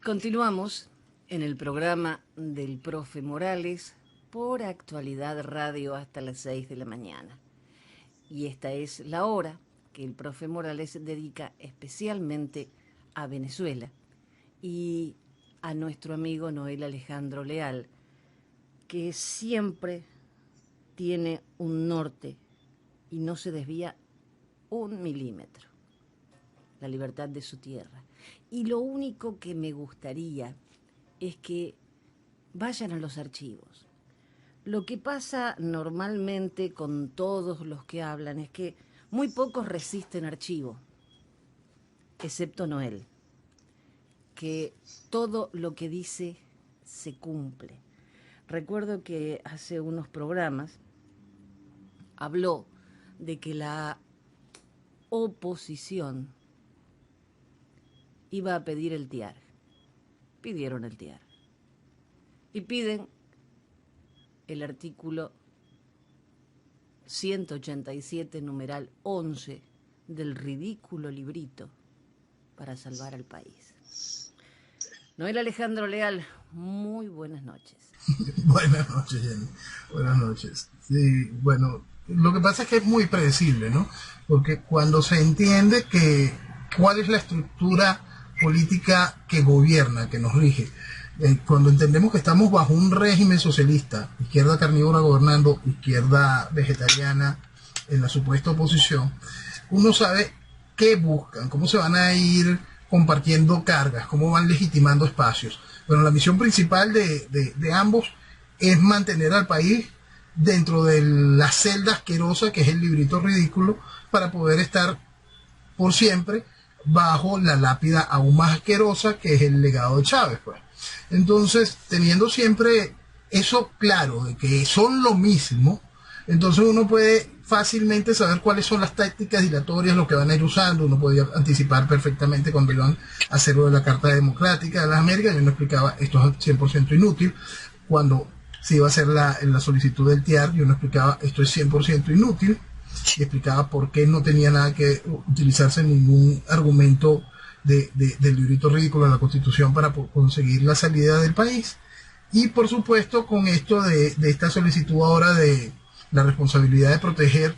Continuamos en el programa del profe Morales por Actualidad Radio hasta las 6 de la mañana. Y esta es la hora que el profe Morales dedica especialmente a Venezuela y a nuestro amigo Noel Alejandro Leal, que siempre tiene un norte y no se desvía un milímetro. La libertad de su tierra. Y lo único que me gustaría es que vayan a los archivos. Lo que pasa normalmente con todos los que hablan es que muy pocos resisten archivo, excepto Noel, que todo lo que dice se cumple. Recuerdo que hace unos programas habló de que la oposición iba a pedir el TIAR. Pidieron el TIAR. Y piden el artículo 187, numeral 11, del ridículo librito para salvar al país. Noel Alejandro Leal, muy buenas noches. Buenas noches, Jenny. Buenas noches. Sí, bueno, lo que pasa es que es muy predecible, ¿no? Porque cuando se entiende que cuál es la estructura política que gobierna, que nos rige, cuando entendemos que estamos bajo un régimen socialista, izquierda carnívora gobernando, izquierda vegetariana en la supuesta oposición, uno sabe qué buscan, cómo se van a ir compartiendo cargas, cómo van legitimando espacios. Bueno, la misión principal de ambos es mantener al país dentro de la celda asquerosa que es el librito ridículo, para poder estar por siempre bajo la lápida aún más asquerosa que es el legado de Chávez, pues. Entonces, teniendo siempre eso claro, de que son lo mismo, entonces uno puede fácilmente saber cuáles son las tácticas dilatorias, lo que van a ir usando. Uno podía anticipar perfectamente cuando iban a hacer lo de la Carta Democrática de las Américas. Yo no explicaba, esto es 100% inútil. Cuando se iba a hacer la solicitud del TIAR, yo no explicaba, esto es 100% inútil, y explicaba por qué no tenía nada que utilizarse ningún argumento del librito ridículo de la Constitución para conseguir la salida del país. Y por supuesto, con esto de esta solicitud ahora de la responsabilidad de proteger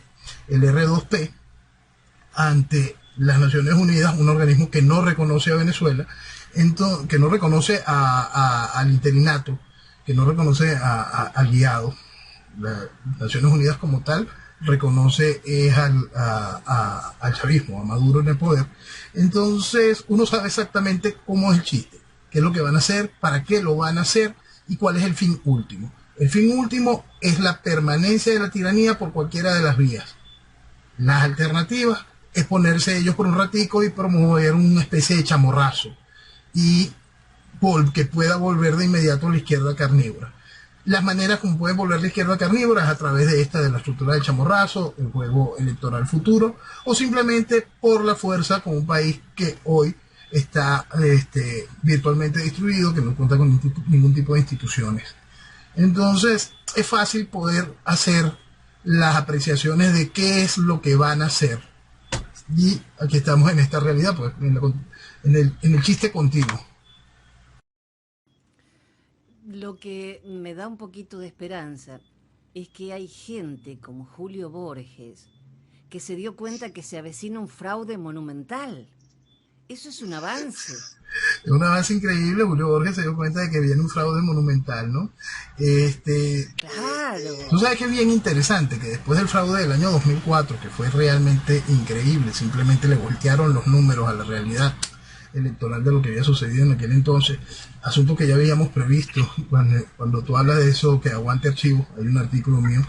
el R2P ante las Naciones Unidas, un organismo que no reconoce a Venezuela, entonces, que no reconoce al interinato, que no reconoce al guiado. Las Naciones Unidas como tal reconoce al chavismo, a Maduro en el poder. Entonces uno sabe exactamente cómo es el chiste, qué es lo que van a hacer, para qué lo van a hacer y cuál es el fin último. El fin último es la permanencia de la tiranía por cualquiera de las vías. Las alternativas es ponerse ellos por un ratico y promover una especie de chamorrazo y que pueda volver de inmediato a la izquierda carnívora. Las maneras como pueden volver la izquierda carnívora es a través de la estructura del chamorrazo, el juego electoral futuro, o simplemente por la fuerza, con un país que hoy está virtualmente destruido, que no cuenta con ningún tipo de instituciones. Entonces es fácil poder hacer las apreciaciones de qué es lo que van a hacer. Y aquí estamos en esta realidad, pues, en el chiste continuo. Lo que me da un poquito de esperanza es que hay gente como Julio Borges que se dio cuenta que se avecina un fraude monumental. Eso es un avance. Es un avance increíble. Julio Borges se dio cuenta de que viene un fraude monumental, ¿no? Claro. Tú sabes que es bien interesante que después del fraude del año 2004, que fue realmente increíble, simplemente le voltearon los números a la realidad electoral de lo que había sucedido en aquel entonces, asunto que ya habíamos previsto. Cuando tú hablas de eso, que aguante archivo, hay un artículo mío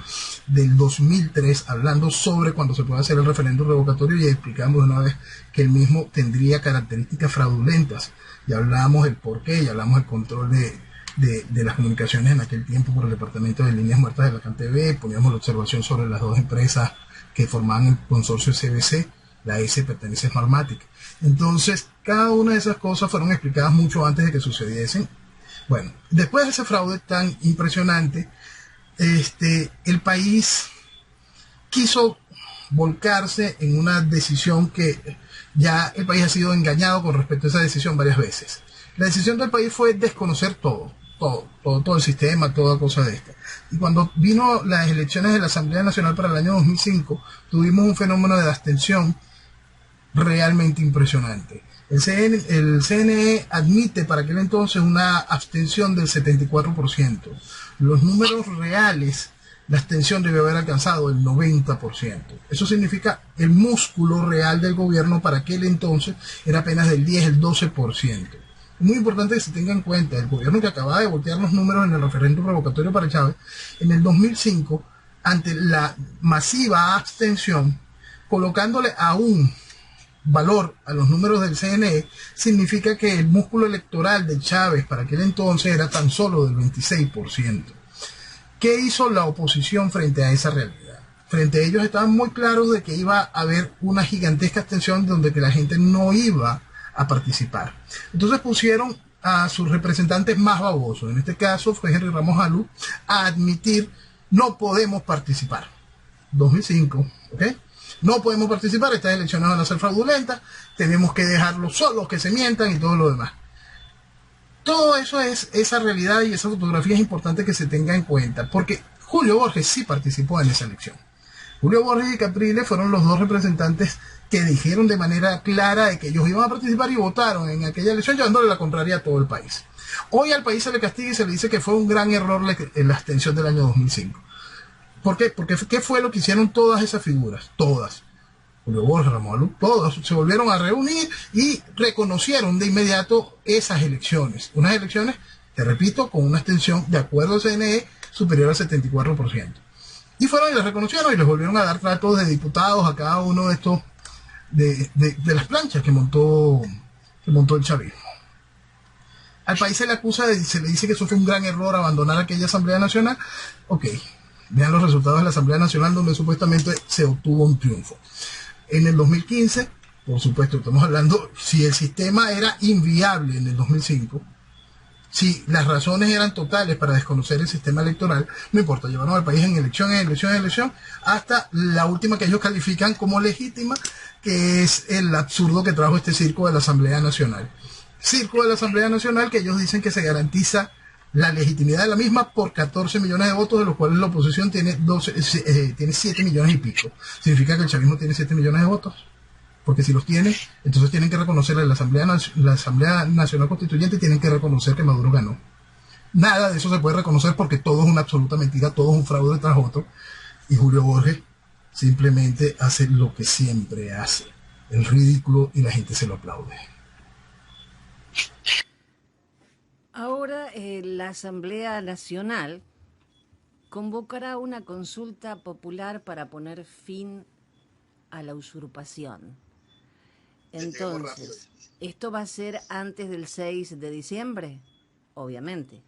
del 2003 hablando sobre cuando se puede hacer el referéndum revocatorio, y explicamos de una vez que el mismo tendría características fraudulentas, y hablábamos el porqué, y hablamos del control de las comunicaciones en aquel tiempo por el Departamento de Líneas Muertas de la CanTV. Poníamos la observación sobre las dos empresas que formaban el consorcio CBC. La S pertenece a Smartmatic. Entonces, cada una de esas cosas fueron explicadas mucho antes de que sucediesen. Bueno, después de ese fraude tan impresionante, el país quiso volcarse en una decisión que ya el país ha sido engañado con respecto a esa decisión varias veces. La decisión del país fue desconocer todo el sistema, toda cosa de esta. Y cuando vino las elecciones de la Asamblea Nacional para el año 2005, tuvimos un fenómeno de abstención realmente impresionante. El CNE admite para aquel entonces una abstención del 74%. Los números reales, la abstención debe haber alcanzado el 90%. Eso significa el músculo real del gobierno para aquel entonces era apenas del 10, el 12%. Es muy importante que se tenga en cuenta, el gobierno que acababa de voltear los números en el referéndum revocatorio para Chávez, en el 2005, ante la masiva abstención, colocándole aún valor a los números del CNE, significa que el músculo electoral de Chávez para aquel entonces era tan solo del 26%. ¿Qué hizo la oposición frente a esa realidad? Frente a ellos estaban muy claros de que iba a haber una gigantesca abstención donde que la gente no iba a participar. Entonces pusieron a sus representantes más babosos, en este caso fue Henry Ramos Alú, a admitir no podemos participar. 2005, ¿ok? No podemos participar, estas elecciones van a ser fraudulentas, tenemos que dejarlos solos, que se mientan y todo lo demás. Todo eso es esa realidad y esa fotografía es importante que se tenga en cuenta, porque Julio Borges sí participó en esa elección. Julio Borges y Capriles fueron los dos representantes que dijeron de manera clara de que ellos iban a participar y votaron en aquella elección llevándole la contraria a todo el país. Hoy al país se le castiga y se le dice que fue un gran error la abstención del año 2005. ¿Por qué? Porque ¿qué fue lo que hicieron todas esas figuras? Todas. Julio Borges, Ramos Alú, todos se volvieron a reunir y reconocieron de inmediato esas elecciones. Unas elecciones, te repito, con una abstención de acuerdo al CNE superior al 74%. Y fueron y les reconocieron y les volvieron a dar tratos de diputados a cada uno de estos, de las planchas que montó el chavismo. Al país se le acusa, se le dice que eso fue un gran error abandonar aquella Asamblea Nacional. Ok, vean los resultados de la Asamblea Nacional donde supuestamente se obtuvo un triunfo. En el 2015, por supuesto, estamos hablando, si el sistema era inviable en el 2005, si las razones eran totales para desconocer el sistema electoral, no importa, llevaron al país en elección, hasta la última que ellos califican como legítima, que es el absurdo que trajo este circo de la Asamblea Nacional. Circo de la Asamblea Nacional que ellos dicen que se garantiza la legitimidad de la misma por 14 millones de votos, de los cuales la oposición tiene 7 millones y pico. ¿Significa que el chavismo tiene 7 millones de votos? Porque si los tiene, entonces tienen que reconocerle la Asamblea Nacional Constituyente, tienen que reconocer que Maduro ganó. Nada de eso se puede reconocer porque todo es una absoluta mentira, todo es un fraude tras otro. Y Julio Borges simplemente hace lo que siempre hace, el ridículo, y la gente se lo aplaude. Ahora la Asamblea Nacional convocará una consulta popular para poner fin a la usurpación. Entonces, ¿esto va a ser antes del 6 de diciembre? Obviamente.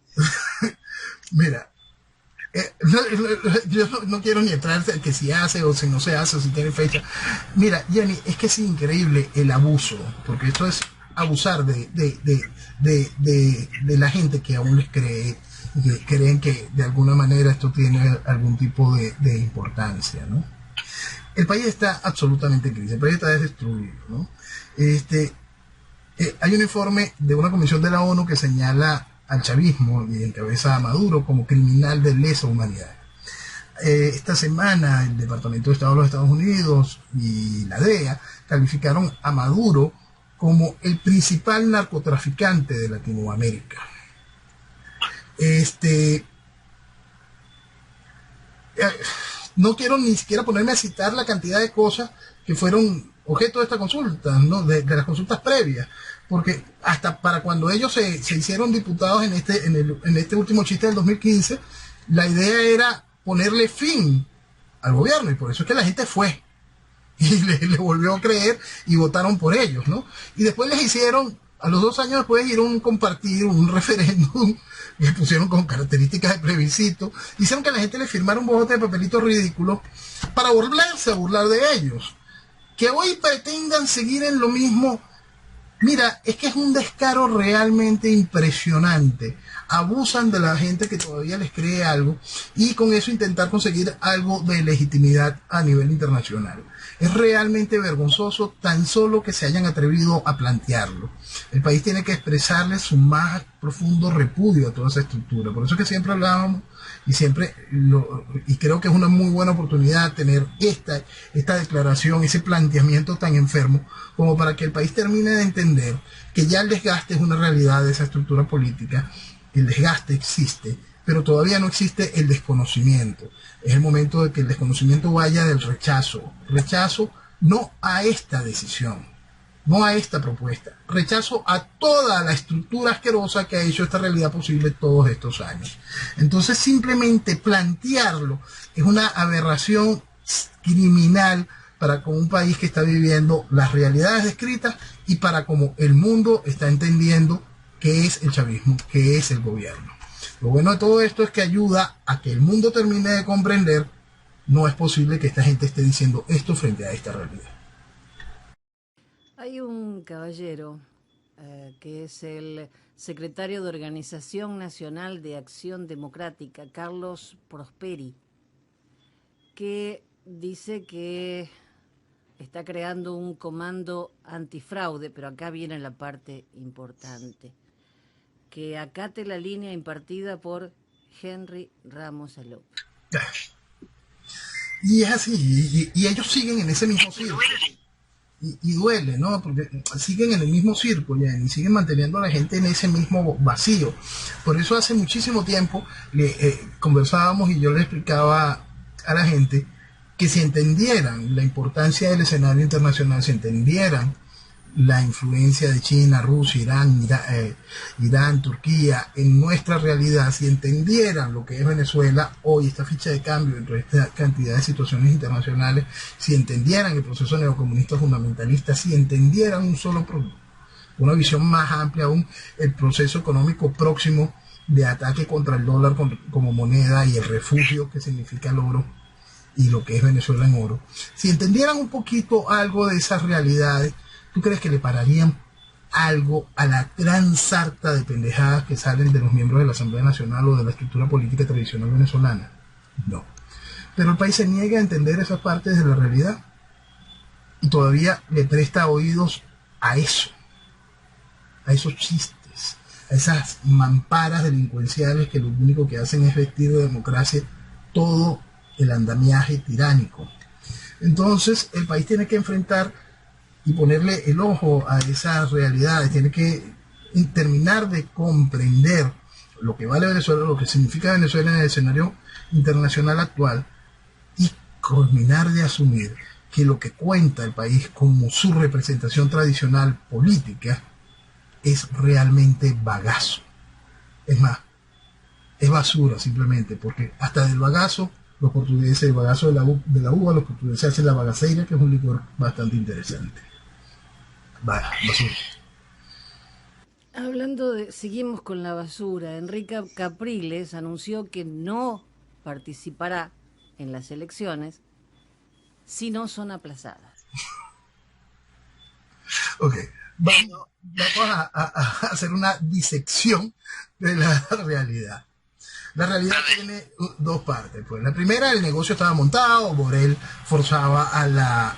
Mira, yo no quiero ni entrar en que si hace o si no se hace o si tiene fecha. Mira, Jenny, es que es increíble el abuso, porque esto es abusar de la gente que aún les cree, que creen que de alguna manera esto tiene algún tipo de importancia, ¿no? El país está absolutamente en crisis, el país está destruido, ¿no? Hay un informe de una comisión de la ONU que señala al chavismo y encabeza a Maduro como criminal de lesa humanidad. Esta semana el Departamento de Estado de los Estados Unidos y la DEA calificaron a Maduro como el principal narcotraficante de Latinoamérica. No quiero ni siquiera ponerme a citar la cantidad de cosas que fueron objeto de esta consulta, ¿no? de las consultas previas, porque hasta para cuando ellos se hicieron diputados en este último chiste del 2015, la idea era ponerle fin al gobierno, y por eso es que la gente fue y le volvió a creer y votaron por ellos, ¿no? Y después les hicieron, a los 2 años después, compartir un referéndum que pusieron con características de plebiscito, hicieron que la gente le firmara un bojote de papelitos ridículos para burlar de ellos. Que hoy pretendan seguir en lo mismo Mira, es que es un descaro realmente impresionante. Abusan de la gente que todavía les cree algo y con eso intentar conseguir algo de legitimidad a nivel internacional. Es realmente vergonzoso tan solo que se hayan atrevido a plantearlo. El país tiene que expresarle su más profundo repudio a toda esa estructura. Por eso es que siempre hablábamos y creo que es una muy buena oportunidad tener esta declaración, ese planteamiento tan enfermo, como para que el país termine de entender que ya el desgaste es una realidad de esa estructura política. El desgaste existe, pero todavía no existe el desconocimiento. Es el momento de que el desconocimiento vaya del rechazo. Rechazo no a esta decisión, no a esta propuesta. Rechazo a toda la estructura asquerosa que ha hecho esta realidad posible todos estos años. Entonces simplemente plantearlo es una aberración criminal para con un país que está viviendo las realidades descritas y para como el mundo está entendiendo qué es el chavismo, qué es el gobierno. Lo bueno de todo esto es que ayuda a que el mundo termine de comprender. No es posible que esta gente esté diciendo esto frente a esta realidad. Hay un caballero que es el secretario de Organización Nacional de Acción Democrática, Carlos Prosperi, que dice que está creando un comando antifraude, pero acá viene la parte importante, que acate la línea impartida por Henry Ramos Alop. Y es así, y ellos siguen en ese mismo círculo. Y duele, ¿no? Porque siguen en el mismo círculo y siguen manteniendo a la gente en ese mismo vacío. Por eso hace muchísimo tiempo conversábamos y yo le explicaba a la gente que si entendieran la importancia del escenario internacional, si entendieran la influencia de China, Rusia, Irán, Turquía en nuestra realidad, si entendieran lo que es Venezuela hoy, esta ficha de cambio entre esta cantidad de situaciones internacionales, si entendieran el proceso neocomunista fundamentalista, si entendieran un solo producto, una visión más amplia aún, el proceso económico próximo de ataque contra el dólar como moneda y el refugio que significa el oro y lo que es Venezuela en oro, si entendieran un poquito algo de esas realidades, ¿tú crees que le pararían algo a la gran sarta de pendejadas que salen de los miembros de la Asamblea Nacional o de la estructura política tradicional venezolana? No. Pero el país se niega a entender esas partes de la realidad y todavía le presta oídos a eso, a esos chistes, a esas mamparas delincuenciales que lo único que hacen es vestir de democracia todo el andamiaje tiránico. Entonces el país tiene que enfrentar y ponerle el ojo a esas realidades, tiene que terminar de comprender lo que vale Venezuela, lo que significa Venezuela en el escenario internacional actual y culminar de asumir que lo que cuenta el país como su representación tradicional política es realmente bagazo. Es más, es basura simplemente, porque hasta del bagazo, los portugueses, el bagazo de la uva, los portugueses hacen la bagaceira, que es un licor bastante interesante. Basura. Hablando de, seguimos con la basura, Enrique Capriles anunció que no participará en las elecciones si no son aplazadas. Ok, vamos a hacer una disección de la realidad. La realidad tiene dos partes. Pues la primera, el negocio estaba montado, Borrell forzaba a la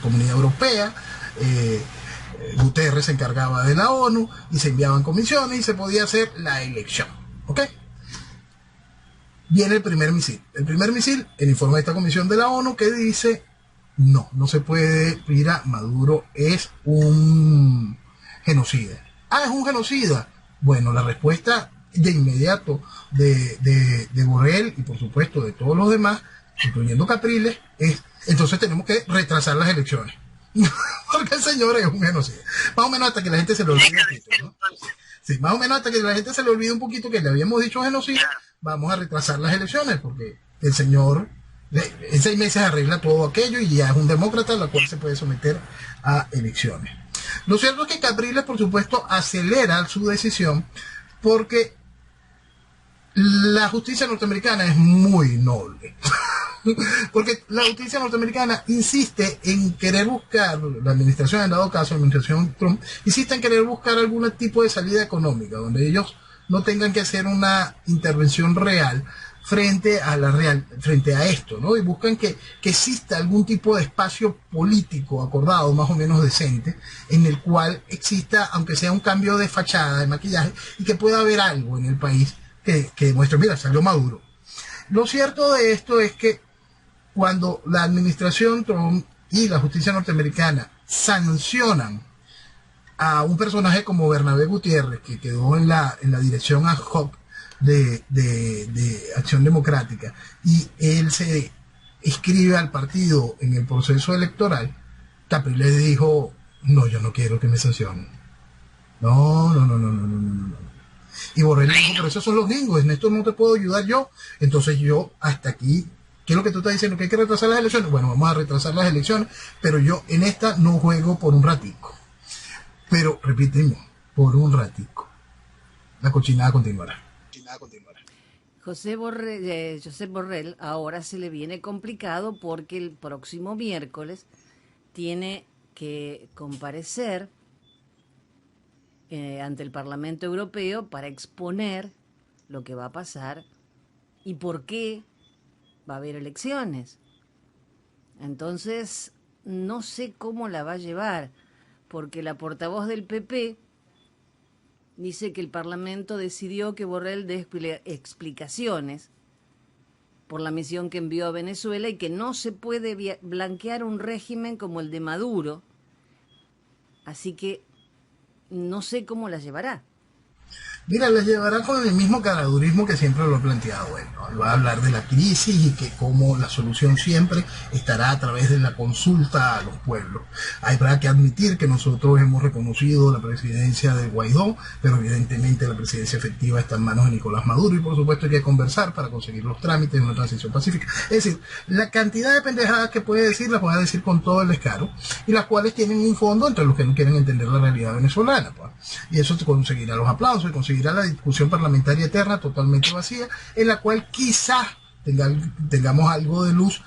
Comunidad Europea, Guterres se encargaba de la ONU y se enviaban comisiones y se podía hacer la elección. ¿Ok? Viene el primer misil. El primer misil, el informe de esta comisión de la ONU que dice, no se puede, mira, Maduro es un genocida. ¿Es un genocida? Bueno, la respuesta de inmediato de Borrell y por supuesto de todos los demás, incluyendo Capriles, es entonces tenemos que retrasar las elecciones. Porque el señor es un genocida. Más o menos hasta que la gente se le olvide un poquito, ¿no? Sí, más o menos hasta que la gente se le olvide un poquito que le habíamos dicho genocida, vamos a retrasar las elecciones, porque el señor en 6 meses arregla todo aquello y ya es un demócrata, la cual se puede someter a elecciones. Lo cierto es que Capriles, por supuesto, acelera su decisión porque la justicia norteamericana es muy noble. Porque la justicia norteamericana insiste en querer buscar, la administración, en dado caso, la administración Trump, insiste en querer buscar algún tipo de salida económica, donde ellos no tengan que hacer una intervención real frente a esto, ¿no? Y buscan que exista algún tipo de espacio político acordado, más o menos decente, en el cual exista, aunque sea un cambio de fachada, de maquillaje, y que pueda haber algo en el país que demuestre, mira, salió Maduro. Lo cierto de esto es que cuando la administración Trump y la justicia norteamericana sancionan a un personaje como Bernabé Gutiérrez, que quedó en la dirección ad hoc de Acción Democrática, y él se inscribe al partido en el proceso electoral, Capriles dijo, no, yo no quiero que me sancionen. No. Y Borrell dijo, pero esos son los gringos, en esto no te puedo ayudar yo, entonces yo hasta aquí. ¿Qué es lo que tú estás diciendo? ¿Que hay que retrasar las elecciones? Bueno, vamos a retrasar las elecciones, pero yo en esta no juego por un ratico. Pero, repetimos, por un ratico. La cochinada continuará. Josep Borrell ahora se le viene complicado porque el próximo miércoles tiene que comparecer ante el Parlamento Europeo para exponer lo que va a pasar y por qué va a haber elecciones. Entonces, no sé cómo la va a llevar, porque la portavoz del PP dice que el Parlamento decidió que Borrell dé explicaciones por la misión que envió a Venezuela y que no se puede blanquear un régimen como el de Maduro. Así que no sé cómo la llevará. Mira, les llevará con el mismo caradurismo que siempre lo he planteado. Bueno, va a hablar de la crisis y que como la solución siempre estará a través de la consulta a los pueblos. Habrá que admitir que nosotros hemos reconocido la presidencia de Guaidó, pero evidentemente la presidencia efectiva está en manos de Nicolás Maduro y por supuesto hay que conversar para conseguir los trámites de una transición pacífica. Es decir, la cantidad de pendejadas que puede decir las puede decir con todo el descaro y las cuales tienen un fondo entre los que no quieren entender la realidad venezolana. Pues. Y eso conseguirá los aplausos y conseguirá la discusión parlamentaria eterna totalmente vacía, en la cual quizás tengamos algo de luz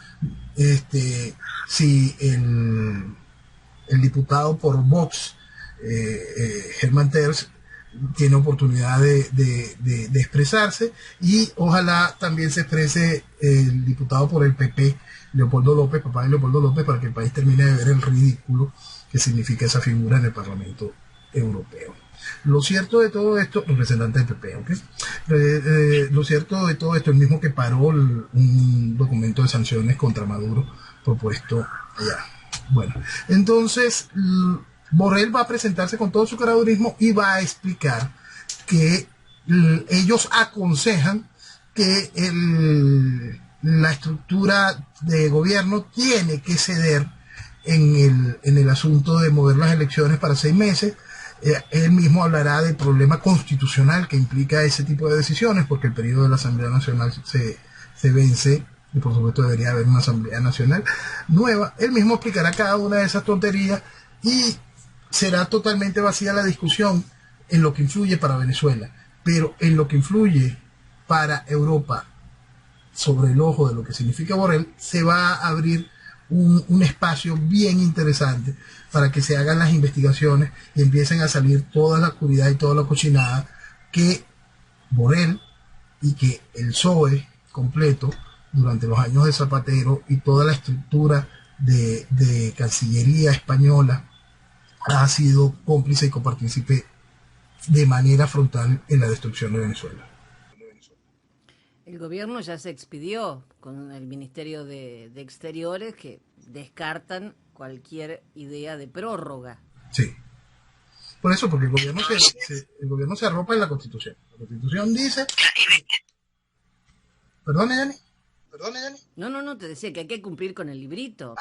si el diputado por Vox, Germán Terz, tiene oportunidad de expresarse, y ojalá también se exprese el diputado por el PP, Leopoldo López, papá de Leopoldo López, para que el país termine de ver el ridículo que significa esa figura en el Parlamento Europeo. Lo cierto de todo esto, representante del PP, ¿okay? Lo cierto de todo esto, el mismo que paró un documento de sanciones contra Maduro propuesto allá. Bueno, entonces Borrell va a presentarse con todo su caradurismo y va a explicar que ellos aconsejan que la estructura de gobierno tiene que ceder en el asunto de mover las elecciones para 6 meses. Él mismo hablará del problema constitucional que implica ese tipo de decisiones, porque el periodo de la Asamblea Nacional se vence y por supuesto debería haber una Asamblea Nacional nueva. Él mismo explicará cada una de esas tonterías y será totalmente vacía la discusión en lo que influye para Venezuela, pero en lo que influye para Europa, sobre el ojo de lo que significa Borrell, se va a abrir un espacio bien interesante para que se hagan las investigaciones y empiecen a salir toda la oscuridad y toda la cochinada que Borrell y que el PSOE completo durante los años de Zapatero y toda la estructura de Cancillería española ha sido cómplice y copartícipe de manera frontal en la destrucción de Venezuela. El gobierno ya se expidió con el Ministerio de Exteriores, que descartan cualquier idea de prórroga. Sí. Por eso, porque el gobierno se arropa en la Constitución. La Constitución dice... ¿Perdone, Yanni? No, te decía que hay que cumplir con el librito.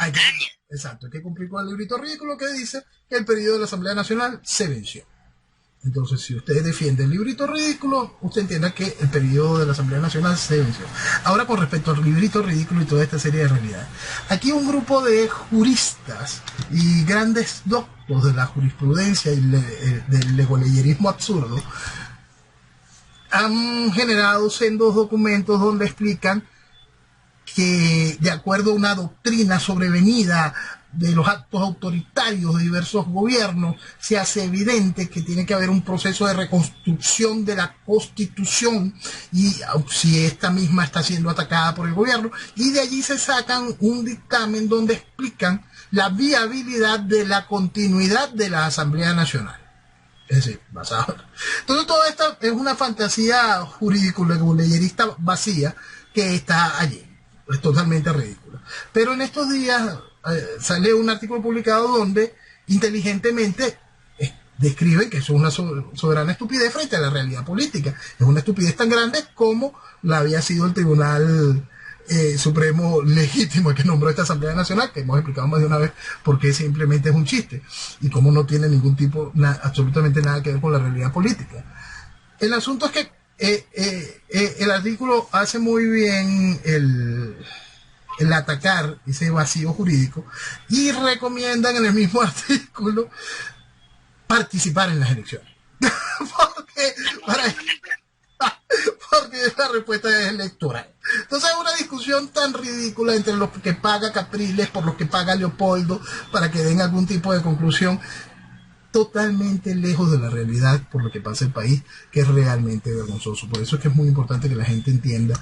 Exacto, hay que cumplir con el librito ridículo que dice que el periodo de la Asamblea Nacional se venció. Entonces, si usted defiende el librito ridículo, usted entienda que el periodo de la Asamblea Nacional se venció. Ahora, con respecto al librito ridículo y toda esta serie de realidades. Aquí un grupo de juristas y grandes doctos de la jurisprudencia y del legoleyerismo absurdo han generado sendos documentos donde explican que de acuerdo a una doctrina sobrevenida de los actos autoritarios de diversos gobiernos, se hace evidente que tiene que haber un proceso de reconstrucción de la Constitución, y si esta misma está siendo atacada por el gobierno, y de allí se sacan un dictamen donde explican la viabilidad de la continuidad de la Asamblea Nacional. Es decir, basado. Entonces, todo esto es una fantasía jurídico-leyerista vacía que está allí. Es totalmente ridícula. Pero en estos días sale un artículo publicado donde inteligentemente describen que eso es una soberana estupidez frente a la realidad política. Es una estupidez tan grande como la había sido el Tribunal Supremo legítimo que nombró esta Asamblea Nacional, que hemos explicado más de una vez porque simplemente es un chiste y como no tiene ningún tipo, absolutamente nada que ver con la realidad política. El asunto es que el artículo hace muy bien el atacar ese vacío jurídico y recomiendan en el mismo artículo participar en las elecciones. Porque la respuesta es electoral. Entonces es una discusión tan ridícula entre los que paga Capriles por los que paga Leopoldo para que den algún tipo de conclusión, totalmente lejos de la realidad por lo que pasa en el país, que es realmente vergonzoso. Por eso es que es muy importante que la gente entienda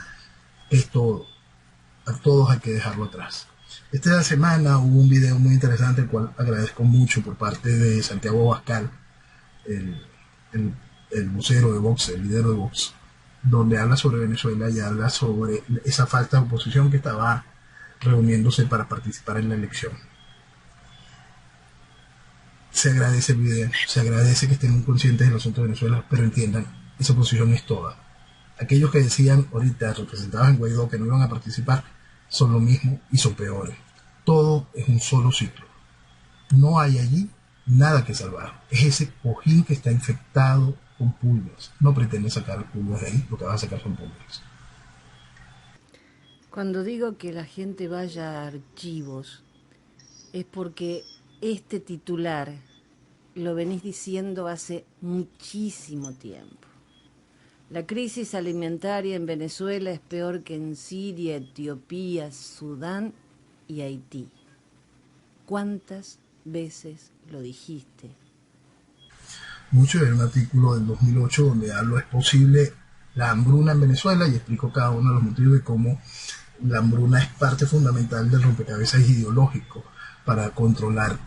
que esto a todos hay que dejarlo atrás. Esta semana hubo un video muy interesante, el cual agradezco mucho, por parte de Santiago Abascal, el vocero de Vox, el líder de Vox, donde habla sobre Venezuela y habla sobre esa falta de oposición que estaba reuniéndose para participar en la elección. Se agradece el video, se agradece que estén muy conscientes del asunto de Venezuela, pero entiendan, esa oposición no es toda. Aquellos que decían ahorita, representados en Guaidó, que no iban a participar, son lo mismo y son peores. Todo es un solo ciclo. No hay allí nada que salvar. Es ese cojín que está infectado con pulgas. No pretende sacar pulgas de ahí, lo que va a sacar son pulgas. Cuando digo que la gente vaya a archivos, es porque este titular lo venís diciendo hace muchísimo tiempo. La crisis alimentaria en Venezuela es peor que en Siria, Etiopía, Sudán y Haití. ¿Cuántas veces lo dijiste? Mucho. Hay un artículo del 2008 donde hablo, es posible la hambruna en Venezuela, y explico cada uno de los motivos y cómo la hambruna es parte fundamental del rompecabezas ideológico para controlar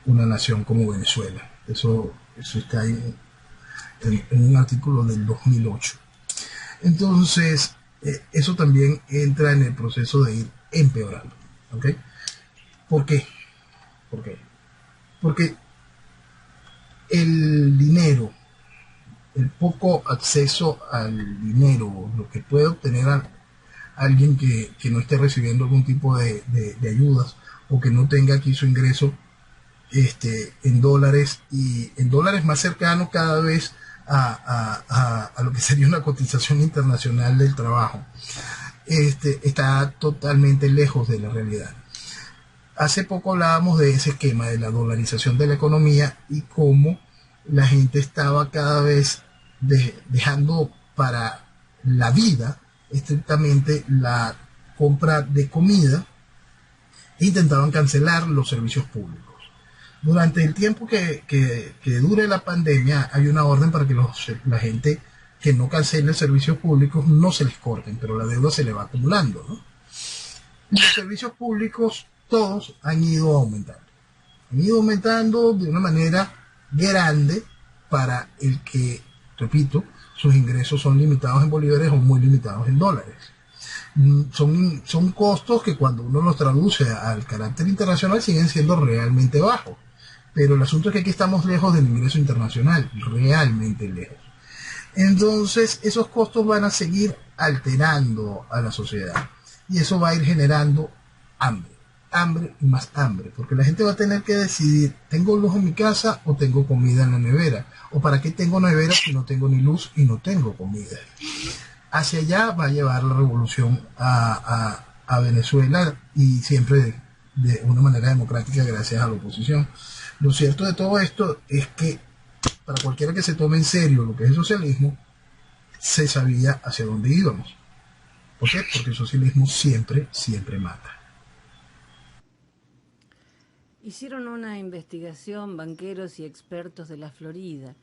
una nación como Venezuela. Eso está ahí en un artículo del 2008. Entonces, eso también entra en el proceso de ir empeorando. ¿Ok? ¿Por qué? ¿Por qué? Porque el dinero, el poco acceso al dinero, lo que puede obtener alguien que no esté recibiendo algún tipo de ayudas, o que no tenga aquí su ingreso en dólares, y en dólares más cercanos cada vez a lo que sería una cotización internacional del trabajo, está totalmente lejos de la realidad. Hace poco hablábamos de ese esquema de la dolarización de la economía y cómo la gente estaba cada vez dejando para la vida estrictamente la compra de comida e intentaban cancelar los servicios públicos. Durante el tiempo que dure la pandemia, hay una orden para que la gente que no cancele servicios públicos no se les corten, pero la deuda se le va acumulando, ¿no? Los servicios públicos todos han ido aumentando de una manera grande para el que, repito, sus ingresos son limitados en bolívares o muy limitados en dólares. Son costos que cuando uno los traduce al carácter internacional siguen siendo realmente bajos. Pero el asunto es que aquí estamos lejos del ingreso internacional, realmente lejos. Entonces, esos costos van a seguir alterando a la sociedad. Y eso va a ir generando hambre y más hambre. Porque la gente va a tener que decidir, ¿tengo luz en mi casa o tengo comida en la nevera? ¿O para qué tengo nevera si no tengo ni luz y no tengo comida? Hacia allá va a llevar la revolución a Venezuela, y siempre de una manera democrática gracias a la oposición. Lo cierto de todo esto es que para cualquiera que se tome en serio lo que es el socialismo, se sabía hacia dónde íbamos. ¿Por qué? Porque el socialismo siempre, siempre mata. Hicieron una investigación banqueros y expertos de la Florida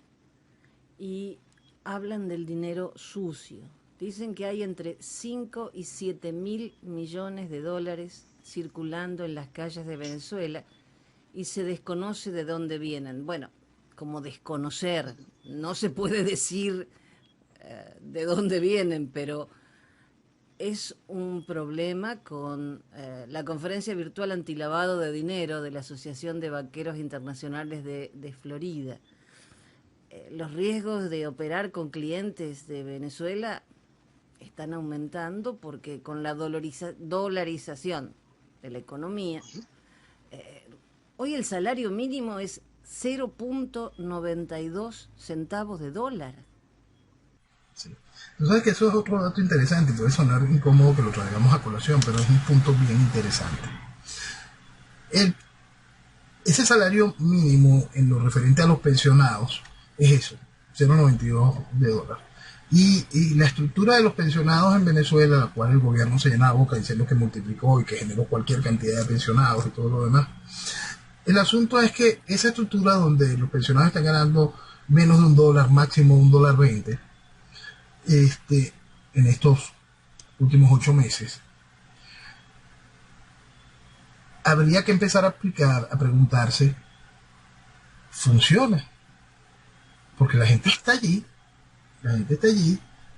y hablan del dinero sucio. Dicen que hay entre 5 y 7 mil millones de dólares circulando en las calles de Venezuela y se desconoce de dónde vienen. Bueno, como desconocer, no se puede decir de dónde vienen, pero es un problema con la conferencia virtual antilavado de dinero de la Asociación de Banqueros Internacionales de Florida. Los riesgos de operar con clientes de Venezuela están aumentando porque con la dolarización de la economía, hoy el salario mínimo es 0.92 centavos de dólar. Sí. Tú sabes que eso es otro dato interesante, puede sonar incómodo que lo traigamos a colación, pero es un punto bien interesante. Ese salario mínimo en lo referente a los pensionados es eso, 0.92 de dólar. Y la estructura de los pensionados en Venezuela, la cual el gobierno se llena la boca diciendo que multiplicó y que generó cualquier cantidad de pensionados y todo lo demás. El asunto es que esa estructura donde los pensionados están ganando menos de $1, máximo $1.20, en estos últimos 8 meses, habría que empezar a aplicar, a preguntarse, ¿funciona? Porque la gente está allí,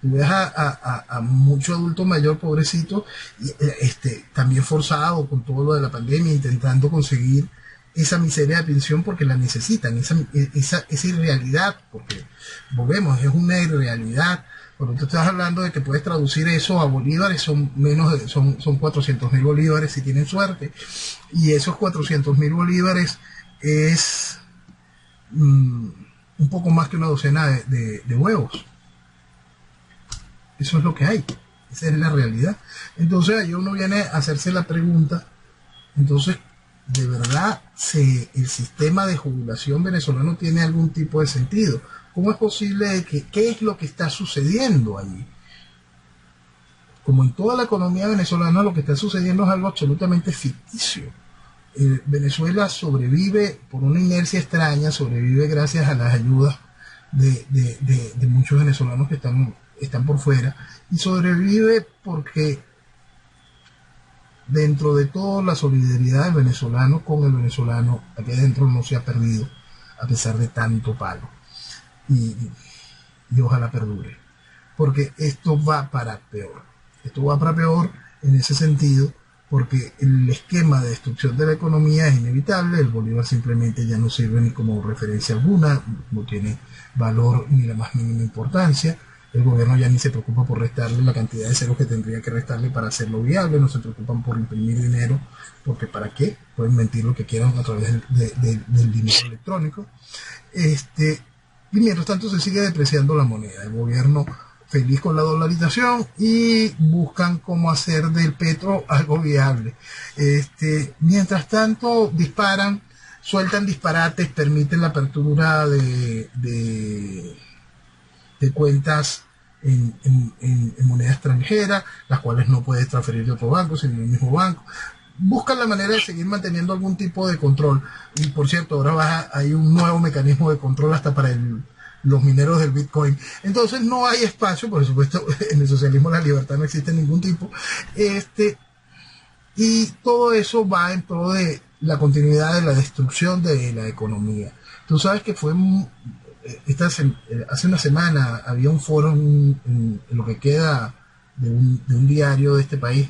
tú ves a mucho adulto mayor, pobrecito, y, también forzado con todo lo de la pandemia, intentando conseguir esa miseria de pensión porque la necesitan, esa irrealidad, porque volvemos, es una irrealidad. Cuando tú estás hablando de que puedes traducir eso a bolívares, son 400.000 bolívares si tienen suerte, y esos 400.000 bolívares es un poco más que una docena de huevos. Eso es lo que hay, esa es la realidad. Entonces ahí uno viene a hacerse la pregunta, entonces, ¿de verdad el sistema de jubilación venezolano tiene algún tipo de sentido? ¿Cómo es posible qué es lo que está sucediendo allí? Como en toda la economía venezolana, lo que está sucediendo es algo absolutamente ficticio. Venezuela sobrevive por una inercia extraña, sobrevive gracias a las ayudas de muchos venezolanos que están por fuera, y sobrevive porque dentro de todo la solidaridad del venezolano con el venezolano aquí adentro no se ha perdido a pesar de tanto palo, y ojalá perdure, porque esto va para peor en ese sentido, porque el esquema de destrucción de la economía es inevitable. El bolívar simplemente ya no sirve ni como referencia alguna, no tiene valor ni la más mínima importancia. El gobierno ya ni se preocupa por restarle la cantidad de ceros que tendría que restarle para hacerlo viable, no se preocupan por imprimir dinero, porque ¿para qué? Pueden mentir lo que quieran a través del dinero electrónico. Y mientras tanto se sigue depreciando la moneda. El gobierno feliz con la dolarización y buscan cómo hacer del petro algo viable. Mientras tanto sueltan disparates, permiten la apertura de cuentas en moneda extranjera, las cuales no puedes transferir de otro banco, sino en el mismo banco. Buscan la manera de seguir manteniendo algún tipo de control. Y por cierto, ahora hay un nuevo mecanismo de control hasta para los mineros del Bitcoin. Entonces no hay espacio, por supuesto, en el socialismo la libertad no existe de ningún tipo. Y todo eso va en pro de la continuidad de la destrucción de la economía. Tú sabes que hace una semana había un foro en lo que queda de un diario de este país.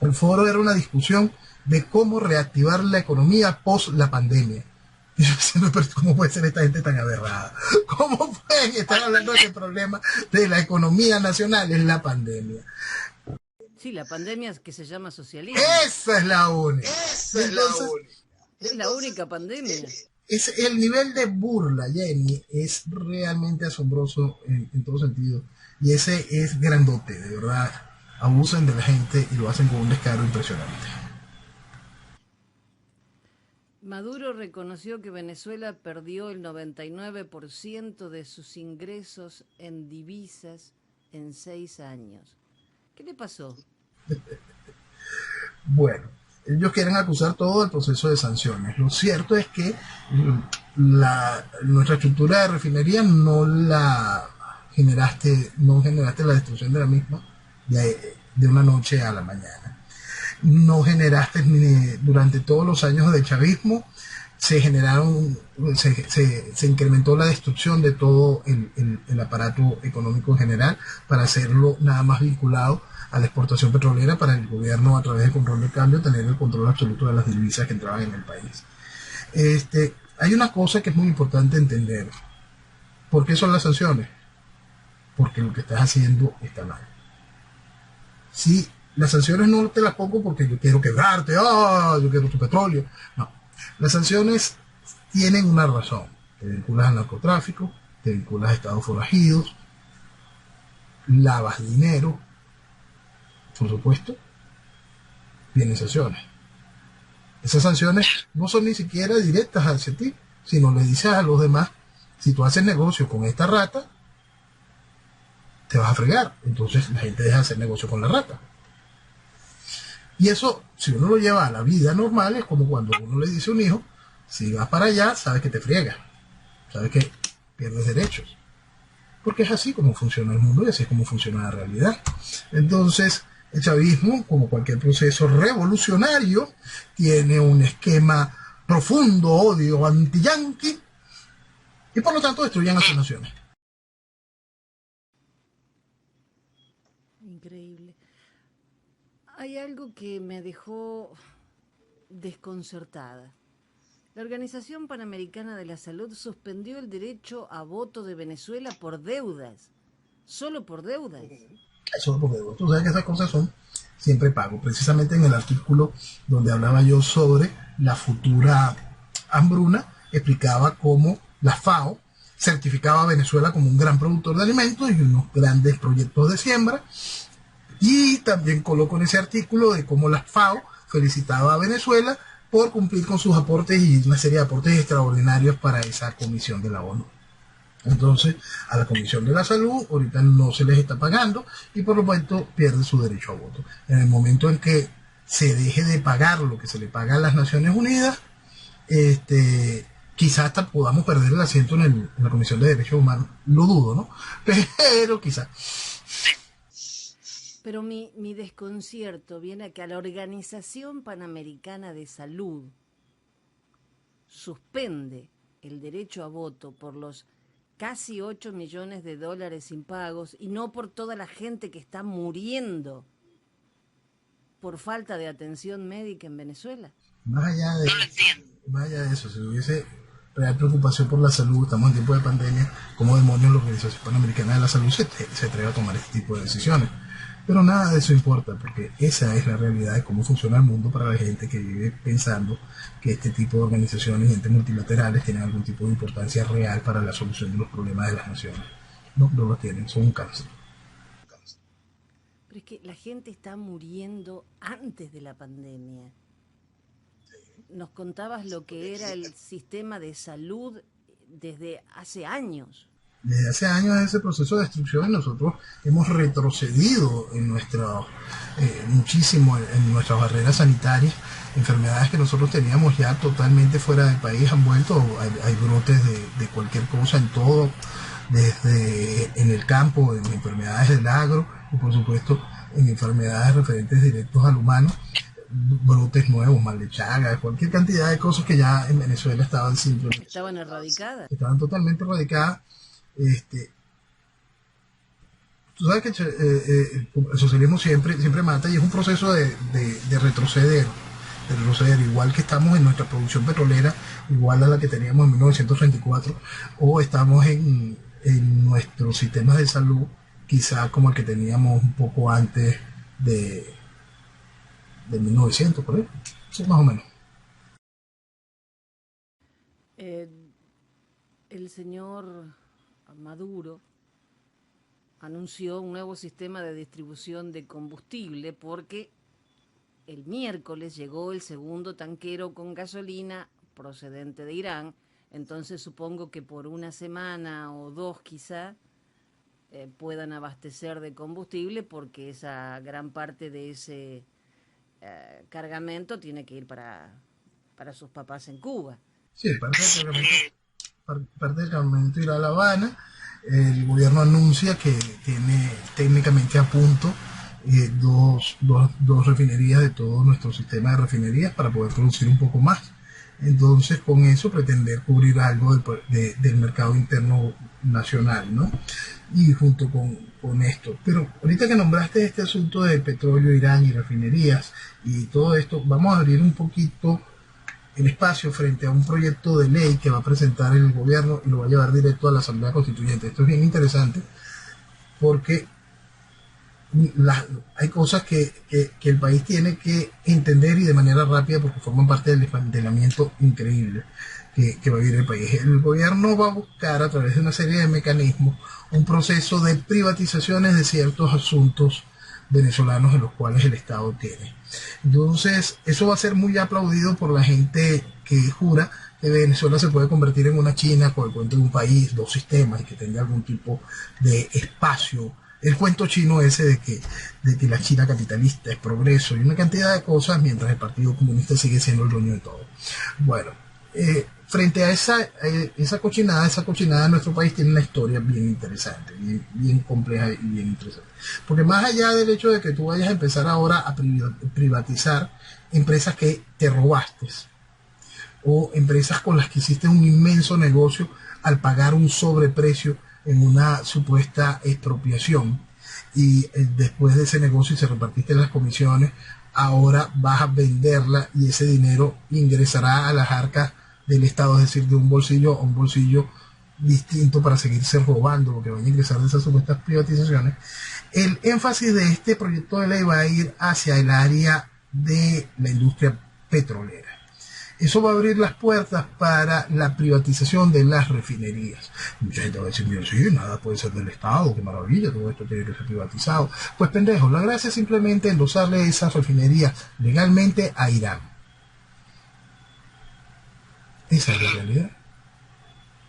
El foro era una discusión de cómo reactivar la economía post la pandemia. Y yo diciendo, pero ¿cómo puede ser esta gente tan aberrada? ¿Cómo pueden estar hablando de ese problema de la economía nacional? Es la pandemia. Sí, la pandemia que se llama socialismo. Esa es la única. Es la única pandemia. El nivel de burla, Jenny, es realmente asombroso en todo sentido. Y ese es grandote, de verdad. Abusan de la gente y lo hacen con un descaro impresionante. Maduro reconoció que Venezuela perdió el 99% de sus ingresos en divisas en 6 años. ¿Qué le pasó? Bueno, ellos quieren acusar todo el proceso de sanciones. Lo cierto es que nuestra estructura de refinería no generaste la destrucción de la misma de una noche a la mañana. No generaste durante todos los años de chavismo, se incrementó la destrucción de todo el aparato económico en general para hacerlo nada más vinculado a la exportación petrolera, para el gobierno, a través del control de cambio, tener el control absoluto de las divisas que entraban en el país. Hay una cosa que es muy importante entender. ¿Por qué son las sanciones? Porque lo que estás haciendo está mal. Si las sanciones no te las pongo porque yo quiero quebrarte, yo quiero tu petróleo. No. Las sanciones tienen una razón. Te vinculas al narcotráfico, te vinculas a estados forajidos, lavas dinero, por supuesto, vienen sanciones. Esas sanciones no son ni siquiera directas hacia ti, sino le dices a los demás, si tú haces negocio con esta rata, te vas a fregar. Entonces la gente deja de hacer negocio con la rata. Y eso, si uno lo lleva a la vida normal, es como cuando uno le dice a un hijo, si vas para allá, sabes que te friegas, sabes que pierdes derechos. Porque es así como funciona el mundo y así es como funciona la realidad. Entonces, el chavismo, como cualquier proceso revolucionario, tiene un esquema profundo odio anti-yanqui y por lo tanto destruyen a sus naciones. Increíble. Hay algo que me dejó desconcertada. La Organización Panamericana de la Salud suspendió el derecho a voto de Venezuela por deudas. Solo por deudas. Solo por deudas. Tú sabes que esas cosas son siempre pago. Precisamente en el artículo donde hablaba yo sobre la futura hambruna, explicaba cómo la FAO certificaba a Venezuela como un gran productor de alimentos y unos grandes proyectos de siembra. Y también coloco en ese artículo de cómo la FAO felicitaba a Venezuela por cumplir con sus aportes y una serie de aportes extraordinarios para esa comisión de la ONU. Entonces, a la Comisión de la Salud ahorita no se les está pagando y por lo tanto pierde su derecho a voto. En el momento en que se deje de pagar lo que se le paga a las Naciones Unidas, quizás hasta podamos perder el asiento en la Comisión de Derechos Humanos. Lo dudo, ¿no? Pero quizás. Pero mi desconcierto viene a que a la Organización Panamericana de Salud suspende el derecho a voto por los casi 8 millones de dólares impagos y no por toda la gente que está muriendo por falta de atención médica en Venezuela. Más allá de eso, si hubiese real preocupación por la salud, estamos en tiempo de pandemia, ¿cómo demonios la Organización Panamericana de la Salud se atreve a tomar este tipo de decisiones? Pero nada de eso importa, porque esa es la realidad de cómo funciona el mundo para la gente que vive pensando que este tipo de organizaciones y entes multilaterales tienen algún tipo de importancia real para la solución de los problemas de las naciones. No, no los tienen, son un cáncer. Pero es que la gente está muriendo antes de la pandemia. Nos contabas lo que era el sistema de salud desde hace años. Desde hace años ese proceso de destrucción nosotros hemos retrocedido muchísimo en nuestras barreras sanitarias. Enfermedades que nosotros teníamos ya totalmente fuera del país han vuelto. Hay brotes de cualquier cosa en todo, desde en el campo, en enfermedades del agro y por supuesto en enfermedades referentes directos al humano, brotes nuevos, mal de Chagas, cualquier cantidad de cosas que ya en Venezuela estaban simplemente... Estaban erradicadas. Estaban totalmente erradicadas. Tú sabes que el socialismo siempre mata y es un proceso de retroceder, igual que estamos en nuestra producción petrolera, igual a la que teníamos en 1934, o estamos en nuestros sistemas de salud, quizás como el que teníamos un poco antes de 1900, por ahí, sí, más o menos. El señor Maduro anunció un nuevo sistema de distribución de combustible porque el miércoles llegó el segundo tanquero con gasolina procedente de Irán. Entonces supongo que por una semana o dos quizá puedan abastecer de combustible, porque esa gran parte de ese cargamento tiene que ir para sus papás en Cuba. Sí, parte del cargamento irá a La Habana. El gobierno anuncia que tiene técnicamente a punto dos refinerías de todo nuestro sistema de refinerías para poder producir un poco más. Entonces, con eso pretender cubrir algo del mercado interno nacional, ¿no? Y junto con esto. Pero ahorita que nombraste este asunto de petróleo, Irán y refinerías y todo esto, vamos a abrir un poquito el espacio frente a un proyecto de ley que va a presentar el gobierno y lo va a llevar directo a la Asamblea Constituyente. Esto es bien interesante porque hay cosas que el país tiene que entender y de manera rápida porque forman parte del desmantelamiento increíble que va a vivir el país. El gobierno va a buscar a través de una serie de mecanismos un proceso de privatizaciones de ciertos asuntos venezolanos en los cuales el Estado tiene. Entonces, eso va a ser muy aplaudido por la gente que jura que Venezuela se puede convertir en una China con el cuento de un país, dos sistemas y que tenga algún tipo de espacio. El cuento chino ese de que la China capitalista es progreso y una cantidad de cosas, mientras el Partido Comunista sigue siendo el dueño de todo. Bueno, frente a esa cochinada de nuestro país tiene una historia bien interesante, bien compleja y bien interesante. Porque más allá del hecho de que tú vayas a empezar ahora a privatizar empresas que te robaste o empresas con las que hiciste un inmenso negocio al pagar un sobreprecio en una supuesta expropiación y después de ese negocio se repartiste las comisiones, ahora vas a venderla y ese dinero ingresará a las arcas del Estado, es decir, de un bolsillo a un bolsillo distinto para seguirse robando lo que van a ingresar de esas supuestas privatizaciones. El énfasis de este proyecto de ley va a ir hacia el área de la industria petrolera. Eso va a abrir las puertas para la privatización de las refinerías. Mucha gente va a decir, mira, sí, nada puede ser del Estado, qué maravilla, todo esto tiene que ser privatizado. Pues pendejo, la gracia es simplemente endosarle esas refinerías legalmente a Irán. Esa es la realidad.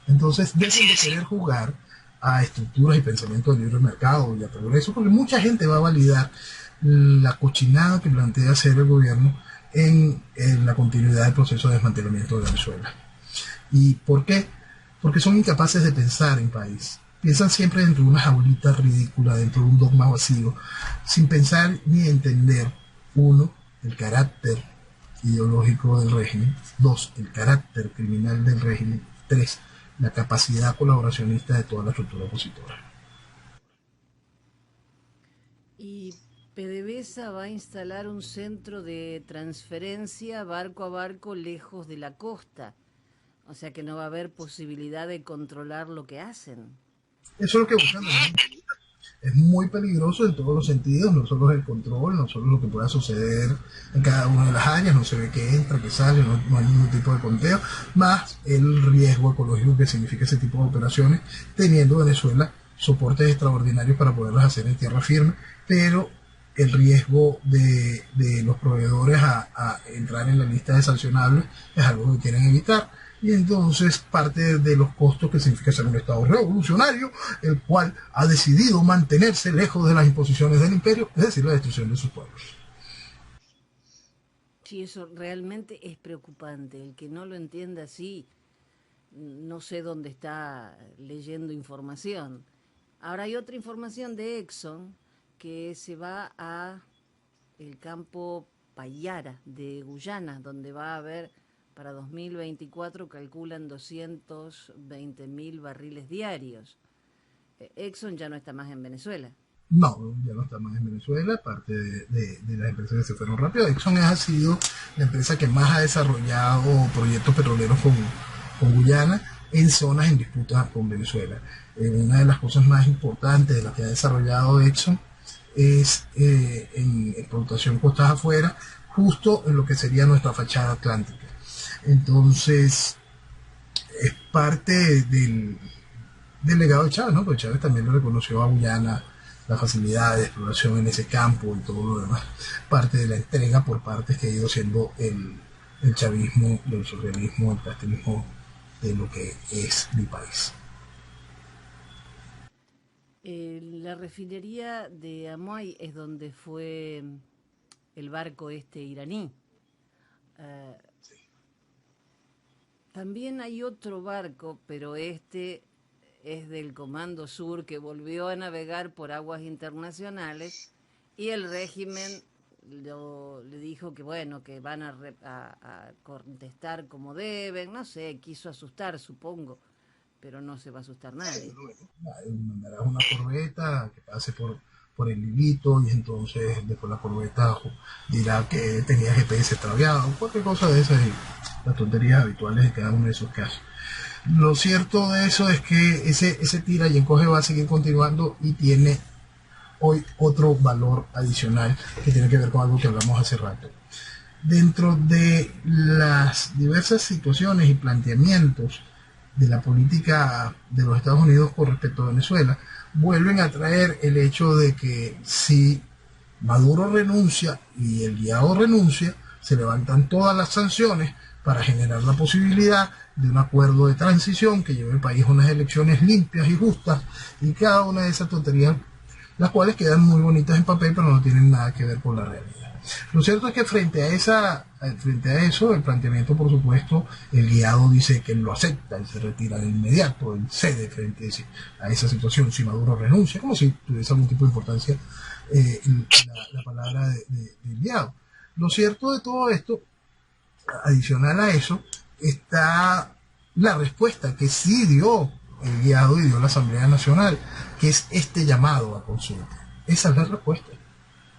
Entonces, dejen de querer jugar a estructuras y pensamientos de libre mercado y a progreso, porque mucha gente va a validar la cochinada que plantea hacer el gobierno en la continuidad del proceso de desmantelamiento de Venezuela. ¿Y por qué? Porque son incapaces de pensar en país. Piensan siempre dentro de una jaulita ridícula, dentro de un dogma vacío, sin pensar ni entender, uno, el carácter ideológico del régimen, dos, el carácter criminal del régimen, tres, la capacidad colaboracionista de toda la estructura opositora. Y PDVSA va a instalar un centro de transferencia barco a barco lejos de la costa. O sea que no va a haber posibilidad de controlar lo que hacen. Eso es lo que buscan. Es muy peligroso en todos los sentidos, no solo el control, no solo lo que pueda suceder en cada una de las áreas, no se ve qué entra, qué sale, no hay ningún tipo de conteo, más el riesgo ecológico que significa ese tipo de operaciones, teniendo Venezuela soportes extraordinarios para poderlas hacer en tierra firme, pero el riesgo de los proveedores a entrar en la lista de sancionables es algo que quieren evitar. Y entonces parte de los costos que significa ser un Estado revolucionario, el cual ha decidido mantenerse lejos de las imposiciones del imperio, es decir, la destrucción de sus pueblos. Sí, eso realmente es preocupante. El que no lo entienda así, no sé dónde está leyendo información. Ahora hay otra información de Exxon que se va a el campo Payara de Guyana, donde va a haber para 2024 calculan 220.000 barriles diarios. Exxon ya no está más en Venezuela. No, ya no está más en Venezuela, parte de las empresas que se fueron rápido. Exxon ha sido la empresa que más ha desarrollado proyectos petroleros con Guyana en zonas en disputa con Venezuela. Una de las cosas más importantes de las que ha desarrollado Exxon es en explotación costas afuera, justo en lo que sería nuestra fachada atlántica. Entonces, es parte del legado de Chávez, ¿no? Porque Chávez también le reconoció a Guyana la facilidad de exploración en ese campo y todo lo demás. Parte de la entrega por partes que ha ido siendo el chavismo, el socialismo, el castelismo de lo que es mi país. La refinería de Amoy es donde fue el barco este iraní. Eh, También hay otro barco, pero este es del Comando Sur que volvió a navegar por aguas internacionales y el régimen le dijo que bueno, que van a contestar como deben, no sé, quiso asustar, supongo, pero no se va a asustar nadie. Mandarás una corbeta que pase por el hilito y entonces después la corbeta dirá que tenía GPS extraviado, cualquier cosa de esas y las tonterías habituales de cada uno de esos casos. Lo cierto de eso es que ese tira y encoge va a seguir continuando y tiene hoy otro valor adicional que tiene que ver con algo que hablamos hace rato. Dentro de las diversas situaciones y planteamientos de la política de los Estados Unidos con respecto a Venezuela, vuelven a traer el hecho de que si Maduro renuncia y el guiado renuncia, se levantan todas las sanciones para generar la posibilidad de un acuerdo de transición que lleve al país a unas elecciones limpias y justas, y cada una de esas tonterías, las cuales quedan muy bonitas en papel pero no tienen nada que ver con la realidad. Lo cierto es que frente a eso, el planteamiento, por supuesto, el guiado dice que él lo acepta, él se retira de inmediato, él cede frente a esa situación si Maduro renuncia, como si tuviese algún tipo de importancia la palabra del guiado. Lo cierto de todo esto, adicional a eso, está la respuesta que sí dio el guiado y dio la Asamblea Nacional, que es este llamado a consulta. Esa es la respuesta.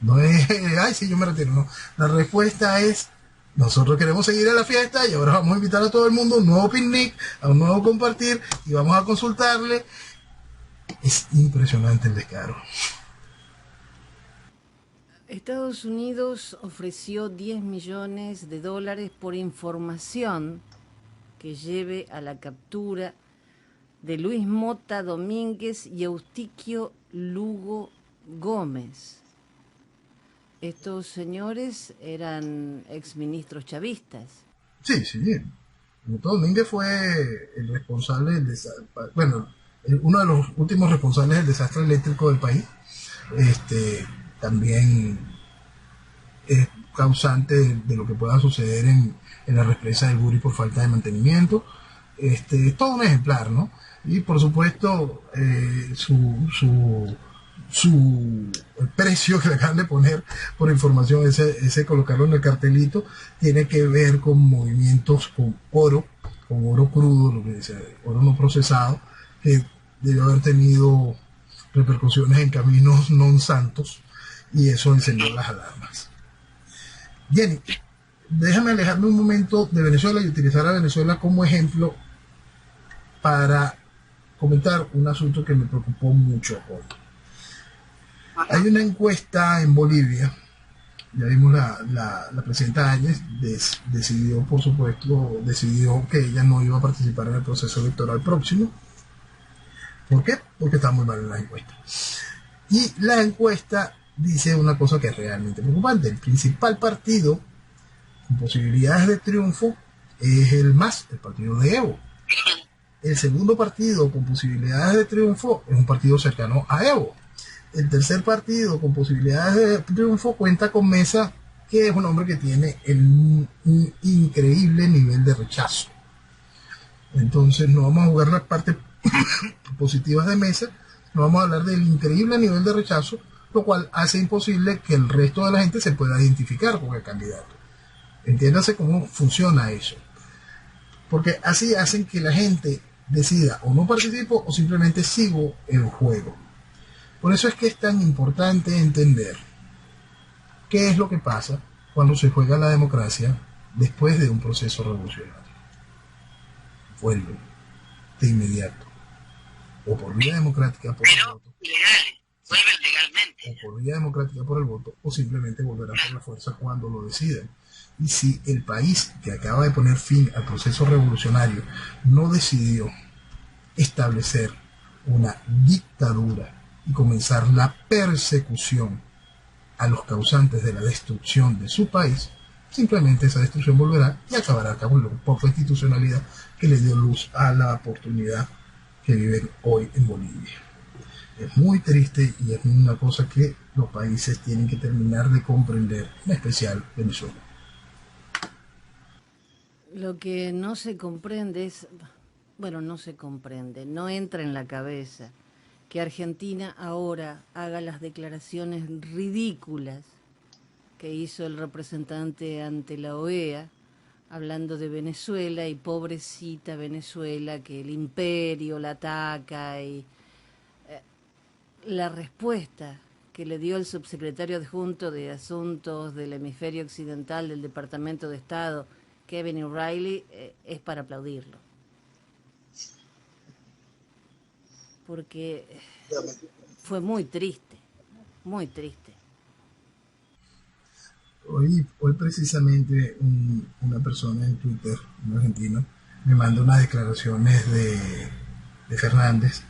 No es, ay, sí, yo me retiro, no. La respuesta es, nosotros queremos seguir a la fiesta y ahora vamos a invitar a todo el mundo a un nuevo picnic, a un nuevo compartir y vamos a consultarle. Es impresionante el descaro. Estados Unidos ofreció $10 millones por información que lleve a la captura de Luis Mota Domínguez y Eustiquio Lugo Gómez. Estos señores eran exministros chavistas. Sí, sí. Mota Domínguez fue el responsable del desastre, bueno, uno de los últimos responsables del desastre eléctrico del país. También es causante de lo que pueda suceder en la represa del Guri por falta de mantenimiento. Es todo un ejemplar, ¿no? Y por supuesto, el precio que le acaban de poner por información, ese colocarlo en el cartelito, tiene que ver con movimientos con oro crudo, lo que dice, oro no procesado, que debió haber tenido repercusiones en caminos non santos, y eso encendió las alarmas. Jenny, déjame alejarme un momento de Venezuela y utilizar a Venezuela como ejemplo para comentar un asunto que me preocupó mucho hoy. Hay una encuesta en Bolivia, ya vimos la presidenta Áñez decidió, por supuesto, que ella no iba a participar en el proceso electoral próximo. ¿Por qué? Porque está muy mal en las encuestas. Y la encuesta dice una cosa que es realmente preocupante. El principal partido con posibilidades de triunfo es el partido de Evo. El segundo partido con posibilidades de triunfo es un partido cercano a Evo. El tercer partido con posibilidades de triunfo cuenta con Mesa, que es un hombre que tiene un increíble nivel de rechazo. Entonces no vamos a jugar las partes positivas de Mesa, no vamos a hablar del increíble nivel de rechazo, lo cual hace imposible que el resto de la gente se pueda identificar con el candidato. Entiéndase cómo funciona eso. Porque así hacen que la gente decida o no participo o simplemente sigo el juego. Por eso es que es tan importante entender qué es lo que pasa cuando se juega la democracia después de un proceso revolucionario. Vuelven de inmediato, o por vía democrática por el voto, vuelven legalmente, o por vía democrática por el voto, o simplemente volverán por la fuerza cuando lo decidan. Y si el país que acaba de poner fin al proceso revolucionario no decidió establecer una dictadura y comenzar la persecución a los causantes de la destrucción de su país, simplemente esa destrucción volverá y acabará con la poca institucionalidad que le dio luz a la oportunidad que viven hoy en Bolivia. Es muy triste y es una cosa que los países tienen que terminar de comprender, en especial Venezuela. Lo que no se comprende es, bueno, no se comprende, no entra en la cabeza que Argentina ahora haga las declaraciones ridículas que hizo el representante ante la OEA, hablando de Venezuela y pobrecita Venezuela, que el imperio la ataca, y la respuesta que le dio el subsecretario adjunto de Asuntos del Hemisferio Occidental del Departamento de Estado, Kevin O'Reilly, es para aplaudirlo. Porque fue muy triste, muy triste. Hoy precisamente una persona en Twitter, un argentino, me manda unas declaraciones de Fernández,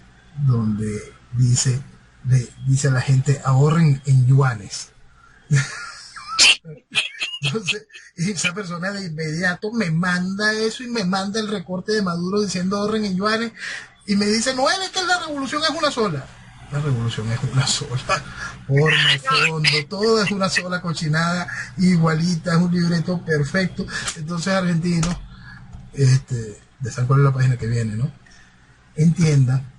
donde dice a la gente: ahorren en yuanes. Entonces, esa persona de inmediato me manda eso y me manda el recorte de Maduro diciendo ahorren en yuanes, y me dice: no, es que la revolución es una sola. La revolución es una sola, forma, fondo, todo es una sola cochinada, igualita, es un libreto perfecto. Entonces, argentinos, de San cuál es la página que viene, ¿no? Entiendan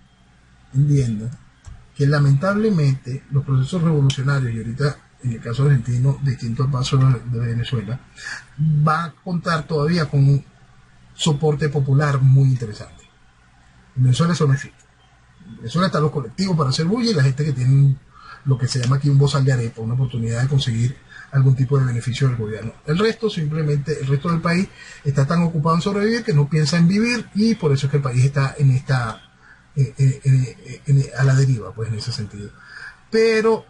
que lamentablemente los procesos revolucionarios, y ahorita en el caso argentino, distinto al paso de Venezuela, va a contar todavía con un soporte popular muy interesante. En Venezuela eso no existe. En Venezuela están los colectivos para hacer bulla y la gente que tiene lo que se llama aquí un bozal de arepa, una oportunidad de conseguir algún tipo de beneficio del gobierno. El resto del país está tan ocupado en sobrevivir que no piensa en vivir, y por eso es que el país está en esta a la deriva, pues, en ese sentido. Pero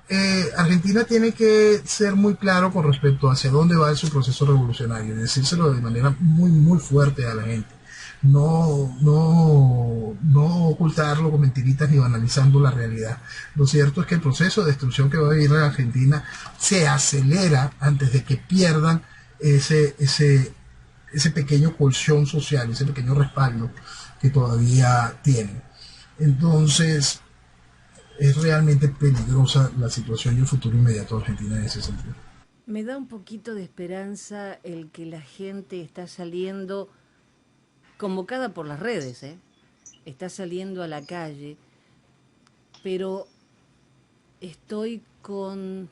Argentina tiene que ser muy claro con respecto hacia dónde va su proceso revolucionario, y decírselo de manera muy, muy fuerte a la gente. No ocultarlo con mentiritas ni banalizando la realidad. Lo cierto es que el proceso de destrucción que va a vivir la Argentina se acelera antes de que pierdan ese pequeño colchón social, ese pequeño respaldo que todavía tienen. Entonces, es realmente peligrosa la situación y el futuro inmediato de Argentina en ese sentido. Me da un poquito de esperanza el que la gente está saliendo, convocada por las redes, está saliendo a la calle, pero estoy con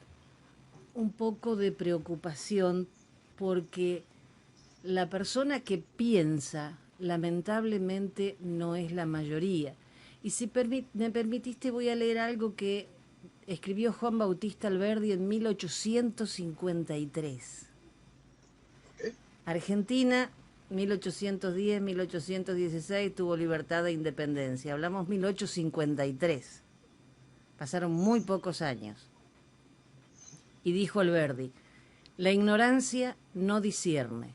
un poco de preocupación porque la persona que piensa, lamentablemente, no es la mayoría. Y si me permitiste, voy a leer algo que escribió Juan Bautista Alberdi en 1853. Argentina, 1810-1816, tuvo libertad e independencia. Hablamos 1853. Pasaron muy pocos años. Y dijo Alberdi: la ignorancia no discierne.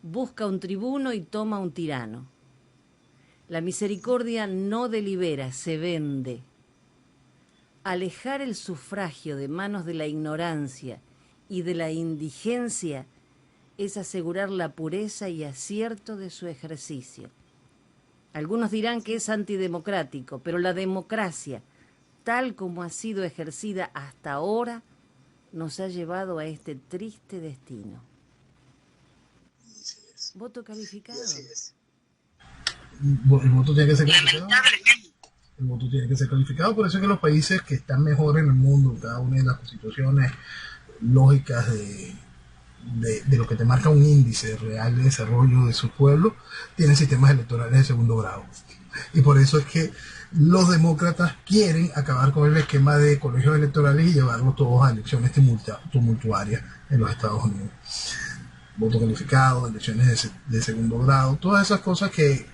Busca un tribuno y toma un tirano. La misericordia no delibera, se vende. Alejar el sufragio de manos de la ignorancia y de la indigencia es asegurar la pureza y acierto de su ejercicio. Algunos dirán que es antidemocrático, pero la democracia, tal como ha sido ejercida hasta ahora, nos ha llevado a este triste destino. ¿Voto calificado? El voto tiene que ser calificado. El voto tiene que ser calificado, por eso es que los países que están mejor en el mundo, cada una de las constituciones lógicas de lo que te marca un índice real de desarrollo de sus pueblos, tienen sistemas electorales de segundo grado. Y por eso es que los demócratas quieren acabar con el esquema de colegios electorales y llevarlos todos a elecciones tumultuarias en los Estados Unidos. Voto calificado, elecciones de segundo grado, todas esas cosas que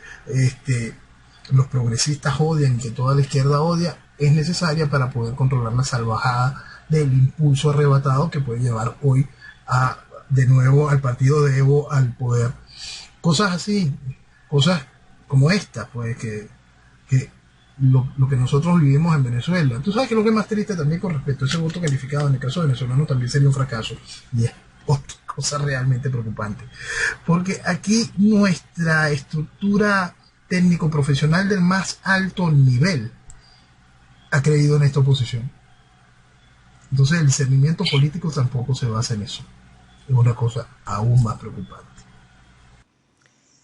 los progresistas odian y que toda la izquierda odia, es necesaria para poder controlar la salvajada del impulso arrebatado que puede llevar hoy de nuevo al partido de Evo al poder. Cosas así, cosas como esta, pues, que lo que nosotros vivimos en Venezuela. Tú sabes que lo que es más triste también con respecto a ese voto calificado en el caso venezolano también sería un fracaso, y es otra cosa realmente preocupante, porque aquí nuestra estructura técnico-profesional del más alto nivel ha creído en esta oposición. Entonces el discernimiento político tampoco se basa en eso. Es una cosa aún más preocupante.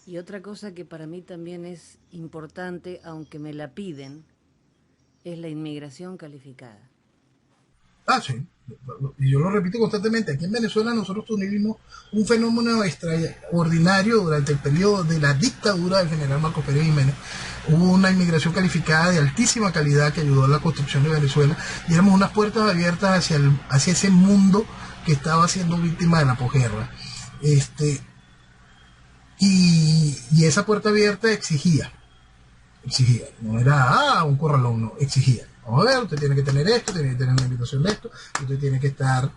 Y otra cosa que para mí también es importante, aunque me la piden, es la inmigración calificada. Ah, sí. Y yo lo repito constantemente. Aquí en Venezuela nosotros tuvimos un fenómeno extraordinario durante el periodo de la dictadura del general Marcos Pérez Jiménez. Hubo una inmigración calificada de altísima calidad que ayudó a la construcción de Venezuela y éramos unas puertas abiertas hacia ese mundo que estaba siendo víctima de la posguerra. Y esa puerta abierta exigía, no era un corralón, no, exigía. Vamos a ver, usted tiene que tener esto, tiene que tener una invitación de esto, usted tiene que estar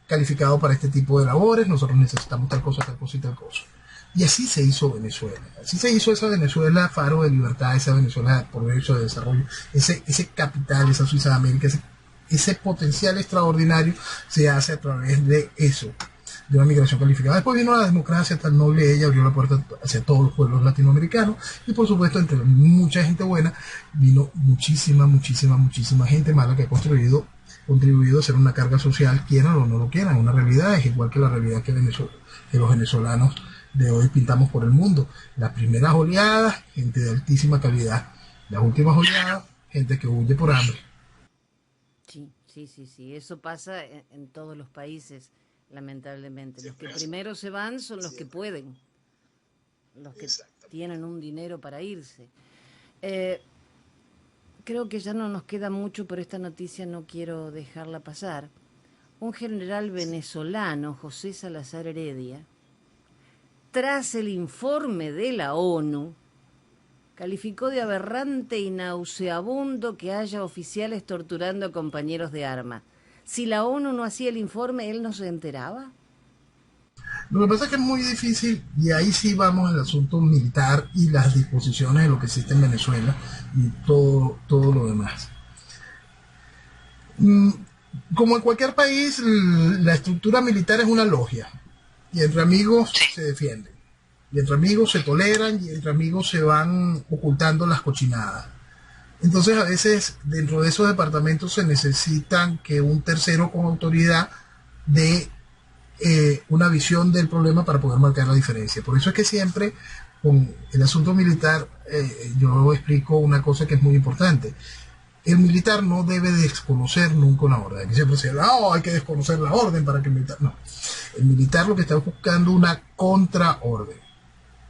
calificado para este tipo de labores, nosotros necesitamos tal cosa y tal cosa. Y así se hizo Venezuela, así se hizo esa Venezuela faro de libertad, esa Venezuela por derecho de desarrollo, ese capital, esa Suiza de América, ese potencial extraordinario se hace a través de eso, de una migración calificada. Después vino la democracia tan noble, ella abrió la puerta hacia todos los pueblos latinoamericanos y por supuesto entre mucha gente buena vino muchísima gente mala que ha contribuido a ser una carga social, quieran o no lo quieran. Una realidad es igual que la realidad que los venezolanos de hoy pintamos por el mundo. Las primeras oleadas, gente de altísima calidad. Las últimas oleadas, gente que huye por hambre. Sí. Eso pasa en todos los países, lamentablemente. Los que primero se van son los que pueden, los que tienen un dinero para irse. Creo que ya no nos queda mucho, pero esta noticia no quiero dejarla pasar. Un general venezolano, José Salazar Heredia, tras el informe de la ONU, calificó de aberrante y nauseabundo que haya oficiales torturando a compañeros de armas. Si la ONU no hacía el informe, ¿él no se enteraba? Lo que pasa es que es muy difícil, y ahí sí vamos al asunto militar y las disposiciones de lo que existe en Venezuela y todo lo demás. Como en cualquier país, la estructura militar es una logia, y entre amigos se defienden, y entre amigos se toleran, y entre amigos se van ocultando las cochinadas. Entonces a veces dentro de esos departamentos se necesitan que un tercero con autoridad dé una visión del problema para poder marcar la diferencia. Por eso es que siempre con el asunto militar yo explico una cosa que es muy importante. El militar no debe desconocer nunca una orden. Que siempre se dice, hay que desconocer la orden para que el militar... No. El militar lo que está buscando una contraorden.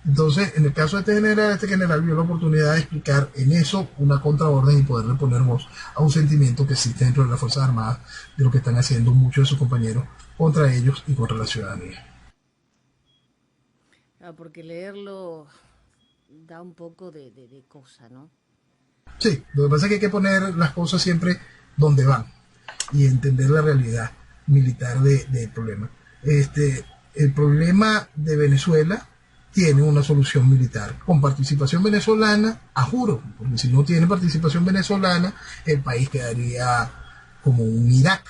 Entonces, en el caso de este general vio la oportunidad de explicar en eso una contraorden y poderle poner voz a un sentimiento que existe dentro de las Fuerzas Armadas de lo que están haciendo muchos de sus compañeros contra ellos y contra la ciudadanía. Porque leerlo da un poco de cosa, ¿no? Sí, lo que pasa es que hay que poner las cosas siempre donde van y entender la realidad militar del problema. El problema de Venezuela tiene una solución militar con participación venezolana, a juro, porque si no tiene participación venezolana, el país quedaría como un Irak.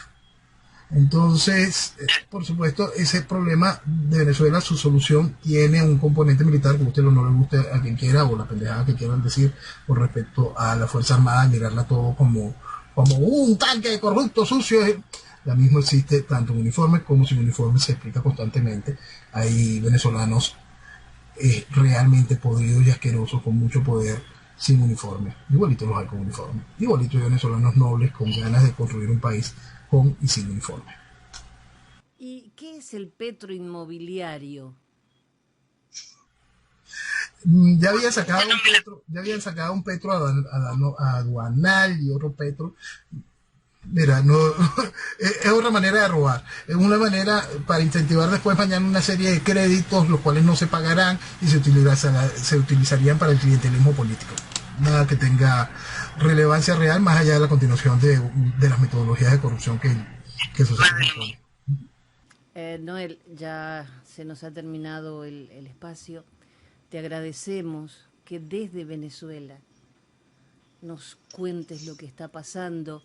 Entonces, por supuesto, ese problema de Venezuela, su solución tiene un componente militar, que a usted no le guste a quien quiera, o la pendejada que quieran decir con respecto a la Fuerza Armada, mirarla todo como un tanque de corrupto, sucio. La misma existe tanto en uniforme como sin uniforme, se explica constantemente. Hay venezolanos realmente podridos y asquerosos con mucho poder sin uniforme. Igualito los hay con uniforme. Igualito hay venezolanos nobles con ganas de construir un país con y sin uniforme. ¿Y qué es el petroinmobiliario? Ya habían sacado un petro aduanal y otro petro. Mira, no es otra manera de robar. Es una manera para incentivar después mañana una serie de créditos, los cuales no se pagarán y se utilizarían para el clientelismo político. Nada que tenga relevancia real más allá de la continuación de las metodologías de corrupción que se supone. Noel, ya se nos ha terminado el espacio. Te agradecemos que desde Venezuela nos cuentes lo que está pasando,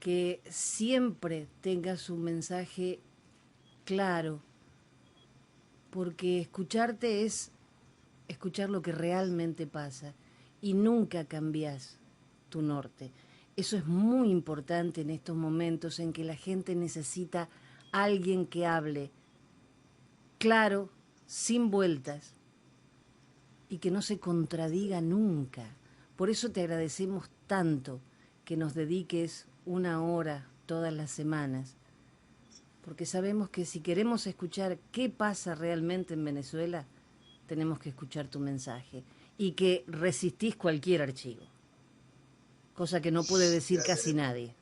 que siempre tengas un mensaje claro, porque escucharte es escuchar lo que realmente pasa y nunca cambias tu norte. Eso es muy importante en estos momentos en que la gente necesita a alguien que hable claro, sin vueltas, y que no se contradiga nunca. Por eso te agradecemos tanto que nos dediques una hora todas las semanas, porque sabemos que si queremos escuchar qué pasa realmente en Venezuela, tenemos que escuchar tu mensaje y que resistís cualquier archivo, cosa que no puede decir casi nadie.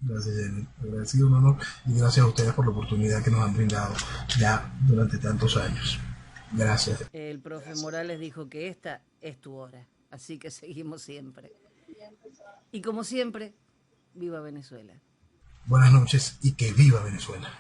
Gracias, Jenny. Agradecido, un honor, y gracias a ustedes por la oportunidad que nos han brindado ya durante tantos años. Gracias. El profe Morales dijo que esta es tu hora, así que seguimos siempre. Y como siempre, viva Venezuela. Buenas noches y que viva Venezuela.